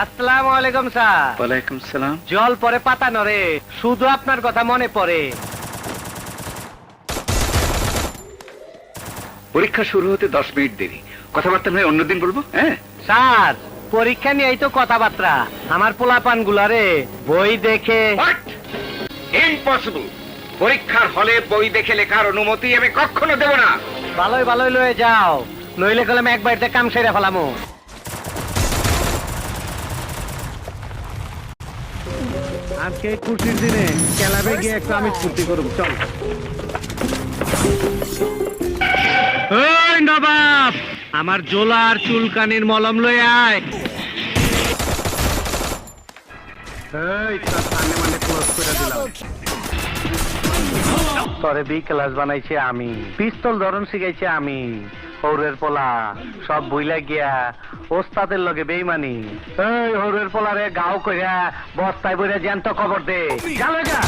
আসসালামু আলাইকুম স্যার। ওয়ালাইকুম সালাম। জল পরে পাতা নড়ে, শুধু আপনার কথা মনে পড়ে। পরীক্ষা শুরু হতে 10 মিনিট দেরি, কথাবার্তা নয় অন্যদিন বলবো। হ্যাঁ স্যার, পরীক্ষা নিয়েই তো কথাবার্তা। আমার পোলাপান গুলারে বই দেখে। ইম্পসিবল। পরীক্ষার হলে বই দেখে লেখার অনুমতি আমি কখনো দেব না। ভালোই ভালোই লয়ে যাও, নইলে কলম এক বাড়িতে কাম সেরে ফেলামো। আজকে খুশির দিনে ক্লাবে গিয়ে একটু আমি ফুর্তি করব, চল। ওই নবাব, আমার জোলার চুলকানির মলম লয়ে আয়। এই তোর সামনে মানে ক্লোজ করে দিলাম। তোরে বি ক্লাস বানাইছে আমি, পিস্তল ধরন শিখাইছে আমি। হৌরের পোলা সব বুইলা গিয়া ওস্তাদের লগে বেইমানি। এই হৌরের পোলারে গাও কইরা বস্তায় বইরা জ্যান্ত কবর দে। চলে যা।